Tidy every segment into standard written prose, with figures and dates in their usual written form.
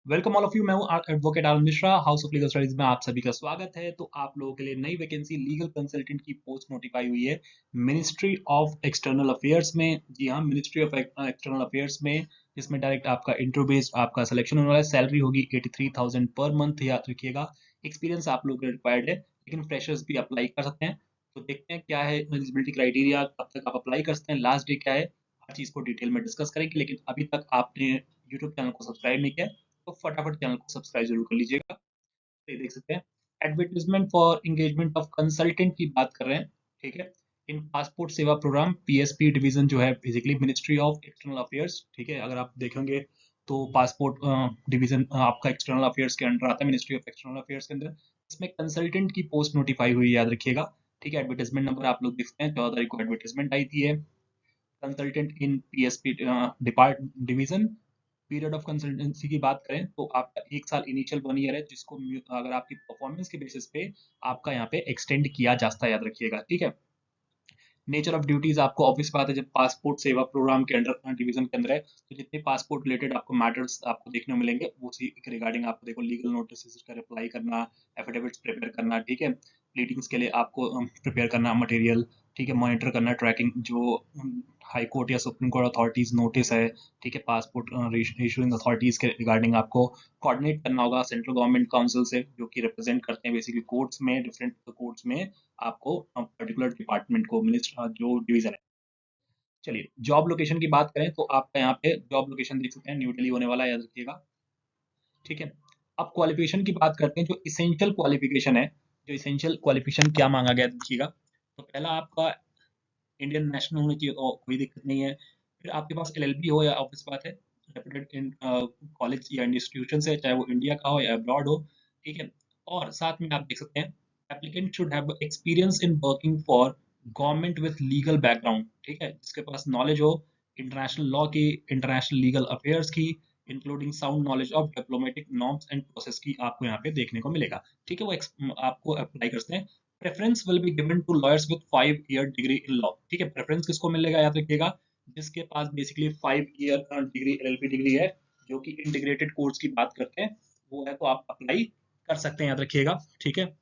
Welcome all of you. मैं हूं advocate Anand Mishra. House of legal studies में आप सभी का स्वागत है। तो आप लोगों के लिए नई वैकेंसी लीगल कंसल्टेंट की पोस्ट नोटिफाई हुई है मिनिस्ट्री ऑफ एक्सटर्नल अफेयर्स में। जी हाँ, मिनिस्ट्री ऑफ एक्सटर्नल अफेयर्स में, जिसमें डायरेक्ट आपका इंटरव्यू बेस्ड आपका सिलेक्शन होने वाला है। सैलरी होगी 83,000 पर मंथ, याद रखिएगा। एक्सपीरियंस आप लोगों के रिक्वायर्ड है, लेकिन फ्रेशर्स भी अप्लाई कर सकते हैं। तो देखते हैं क्या है एलिजिबिलिटी क्राइटेरिया, कब तक आप अप्लाई कर सकते हैं, लास्ट डे क्या है, हर चीज़ को डिटेल में डिस्कस करेंगे। लेकिन अभी तक आपने यूट्यूब चैनल को सब्सक्राइब नहीं किया तो फटाफट चैनल को सब्सक्राइब जरूर कर लीजिएगा। तो ये देख सकते हैं, advertisement for engagement of consultant की बात कर रहे हैं। ठीक है, इन पासपोर्ट सेवा प्रोग्राम पीएसपी डिवीजन जो है basically ministry of external affairs. ठीक है, अगर आप देखेंगे तो पासपोर्ट डिवीजन आपका एक्सटर्नल अफेयर्स के अंडर आता है, मिनिस्ट्री ऑफ एक्सटर्नल अफेयर्स के अंदर। इसमें कंसल्टेंट की पोस्ट नोटिफाई हुई, याद रखिएगा। ठीक है, एडवर्टाइजमेंट नंबर आप लोग देखते हैं, 14 तारीख को एडवर्टाइजमेंट आई थी। Consultant in PSP depart division. Period of consultancy की बात करें तो आपका 1 साल इनिशियल 1 ईयर है, जिसको अगर आपकी परफॉर्मेंस के बेसिस पे आपका यहाँ पे एक्सटेंड किया जाता है, याद रखिएगा। ठीक है, नेचर ऑफ ड्यूटीज आपको ऑफिस बात है, जब पासपोर्ट सेवा प्रोग्राम के अंडर डिवीजन के अंदर है, तो जितने पासपोर्ट रिलेटेड आपको मैटर्स आपको देखने को मिलेंगे, उसी के रिगार्डिंग आपको देखो लीगल नोटिस का रिप्लाई करना, एफिडेविट्स प्रिपेयर करना। ठीक है, प्लीडिंग्स के लिए आपको प्रिपेयर करना मटेरियल। ठीक है, मॉनिटर करना ट्रैकिंग जो हाई कोर्ट या सुप्रीम कोर्ट अथॉरिटीज नोटिस है। ठीक है, पासपोर्ट इशूइंग अथॉरिटीज के रिगार्डिंग आपको कोऑर्डिनेट करना होगा सेंट्रल गवर्नमेंट काउंसिल से, जो कि रिप्रेजेंट करते हैं बेसिकली कोर्ट्स में, डिफरेंट कोर्ट्स में आपको पर्टिकुलर डिपार्टमेंट को, मिनिस्टर जो डिवीजन है। चलिए, जॉब लोकेशन की बात करें तो आपका यहाँ पे जॉब लोकेशन देख सकते हैं, न्यू दिल्ली होने वाला है, याद रखिएगा। ठीक है, अब क्वालिफिकेशन की बात करते हैं, जो इसेंशियल क्वालिफिकेशन है। जो इसेंशियल क्वालिफिकेशन क्या मांगा गया है, देखिएगा। तो पहला आपका इंडियन नेशनल होनी चाहिए, और कोई दिक्कत नहीं है। फिर आपके पास एलएलबी हो, या ऑफिस बात है रेपुटेड इन कॉलेज या इंस्टीट्यूशन से, चाहे वो इंडिया का हो या अब्रॉड हो। ठीक है, और साथ में आप देख सकते हैं, applicant should have experience in working for government with legal background. ठीक है, जिसके पास नॉलेज हो इंटरनेशनल लॉ की, इंटरनेशनल लीगल अफेयर्स की, including sound knowledge of diplomatic norms and process की, आपको यहाँ पे देखने को मिलेगा। ठीक है, वो आपको अप्लाई करते हैं। Preference will be given to lawyers with 5 year degree in law. ठीक है, प्रेफरेंस किसको मिलेगा, याद रखिएगा, जिसके पास basically 5 year degree, LLB degree है, जो कि इंटीग्रेटेड कोर्स की बात करते हैं, वो है, तो आप अप्लाई कर सकते हैं, याद रखिएगा। ठीक है,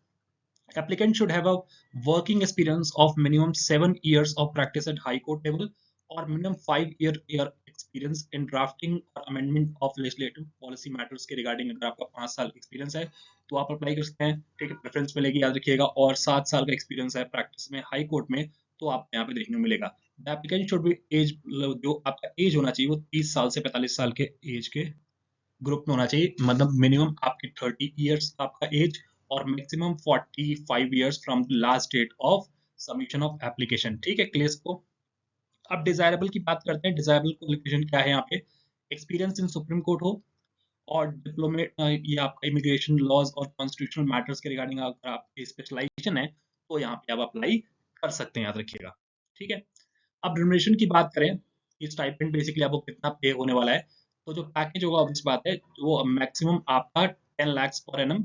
applicant should have a working experience of minimum 7 years of practice at high court level or minimum 5 year experience in drafting or amendment of legislative policy matters के रिगार्डिंग अगर आपका 5 साल एक्सपीरियंस है तो आप अप्लाई कर सकते हैं। ठीक है, प्रेफरेंस मिलेगी, याद रखिएगा। और 7 साल का एक्सपीरियंस है प्रैक्टिस में हाई कोर्ट में, तो आप यहाँ पे देखने को मिलेगा। The applicant should be age, जो आपका एज होना चाहिए वो 30 साल से 45 साल के एज के ग्रुप में होना चाहिए। मतलब मिनिमम आपकी 30 ईयर्स आपका एज, और maximum 45 years from the last date of submission of application. ठीक है, क्लियर को। अब डिजायरेबल की बात करते हैं। डिजायरेबल क्वालिफिकेशन क्या है यहाँ पे, एक्सपीरियंस इन सुप्रीम कोर्ट हो, और डिप्लोमेट, ये आपका इमिग्रेशन लॉज और कॉन्स्टिट्यूशनल मैटर्स के रिगार्डिंग अगर आपकी स्पेशलाइजेशन है, तो यहाँ पे आप अप्लाई कर सकते हैं, याद रखिएगा। ठीक है, अब रिम्यूनरेशन की बात करें, ये स्टाइपेंड बेसिकली आपको कितना पे होने वाला है, तो जो पैकेज होगा ऑब्वियस बात है, वो मैक्सिमम आपका 10 लाख पर एनम,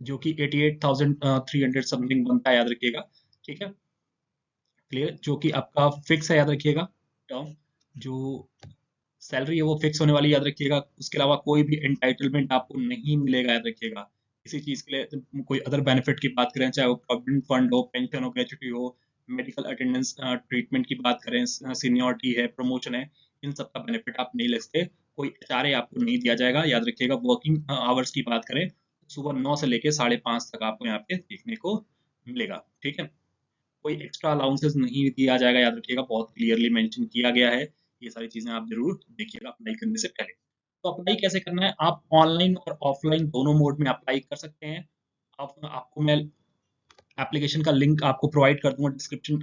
जो कि 88,300 समथिंग बनता है, याद रखिएगा। ठीक है, क्लियर, जो कि आपका फिक्स है, याद रखिएगा। टर्म जो सैलरी है वो फिक्स होने वाली, याद रखिएगा। उसके अलावा कोई भी एंटाइटलमेंट आपको नहीं मिलेगा, याद रखिएगा। किसी चीज के लिए कोई अदर बेनिफिट की बात करें, चाहे वो प्रोविडेंट फंड हो, पेंशन हो, ग्रेचुटी हो, मेडिकल अटेंडेंस ट्रीटमेंट की बात करें, सीनियरिटी है, प्रमोशन है, इन सब का बेनिफिट आप नहीं ले सकते। कोई एचआरए आपको नहीं दिया जाएगा, याद रखिएगा। वर्किंग आवर्स की बात करें, सुबह 9 से लेकर 5:30 तक आपको यहाँ पे देखने को मिलेगा। ठीक है, कोई एक्स्ट्रा अलाउंसेस नहीं दिया जाएगा, याद रखिएगा। बहुत क्लियरली मेंशन किया गया है। ये सारी चीजें आप जरूर देखिएगा अप्लाई करने से पहले। तो अप्लाई कैसे करना है, आप ऑनलाइन और ऑफलाइन दोनों मोड में अप्लाई कर सकते हैं। आपको मैं एप्लीकेशन का लिंक आपको प्रोवाइड कर दूंगा डिस्क्रिप्शन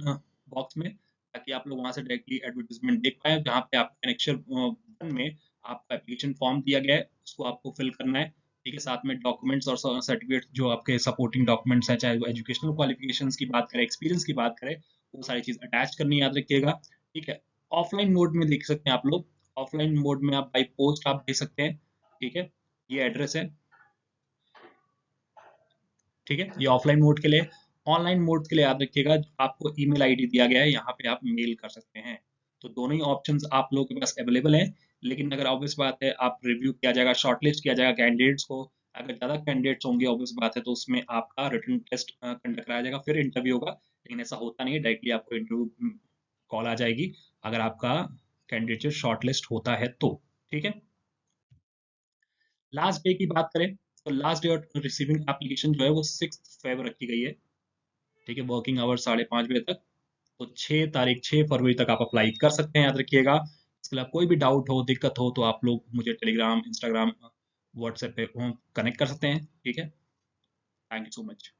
बॉक्स में, ताकि आप लोग वहां से डायरेक्टली एडवर्टीजमेंट देख पाए, जहाँ पे आप कनेक्शन 1 में आपका एप्लीकेशन फॉर्म दिया गया है, उसको आपको फिल करना है। ठीक है, साथ में डॉक्यूमेंट्स और सर्टिफिकेट जो आपके सपोर्टिंग डॉक्यूमेंट्स हैं, चाहे वो एजुकेशनल क्वालिफिकेशंस की बात करें, एक्सपीरियंस की बात करें, वो सारी चीज अटैच करनी, याद रखिएगा। ठीक है, ऑफलाइन मोड में देख सकते हैं आप लोग। ऑफलाइन मोड में आप बाई पोस्ट आप दे सकते हैं। ठीक है, ये एड्रेस है। ठीक है, ये ऑफलाइन मोड के लिए। ऑनलाइन मोड के लिए याद रखिएगा, आपको ईमेल आईडी दिया गया है, यहाँ पे आप मेल कर सकते हैं। तो दोनों ही ऑप्शंस आप लोगों के पास अवेलेबल हैं। लेकिन अगर ऑब्वियस बात है, आप रिव्यू किया जाएगा, शॉर्टलिस्ट किया जाएगा कैंडिडेट्स को। अगर ज़्यादा कैंडिडेट्स होंगे ऑब्वियस बात है, तो उसमें आपका रिटन टेस्ट कंडक्ट कराया जाएगा, फिर इंटरव्यू होगा। लेकिन ऐसा होता नहीं है, डायरेक्टली आपको इंटरव्यू कॉल आ जाएगी अगर आपका कैंडिडेट शॉर्टलिस्ट होता है तो। ठीक है। लास्ट डे की बात करें तो last day of receiving application जो है वो 6 फेब रखी गई है। ठीक है, वर्किंग आवर 5:30 बजे तक। तो 6 फरवरी तक आप अप्लाई कर सकते हैं, याद रखिएगा। इसके अलावा कोई भी डाउट हो, दिक्कत हो, तो आप लोग मुझे टेलीग्राम, इंस्टाग्राम, व्हाट्सएप पे कनेक्ट कर सकते हैं। ठीक है। Thank you so much.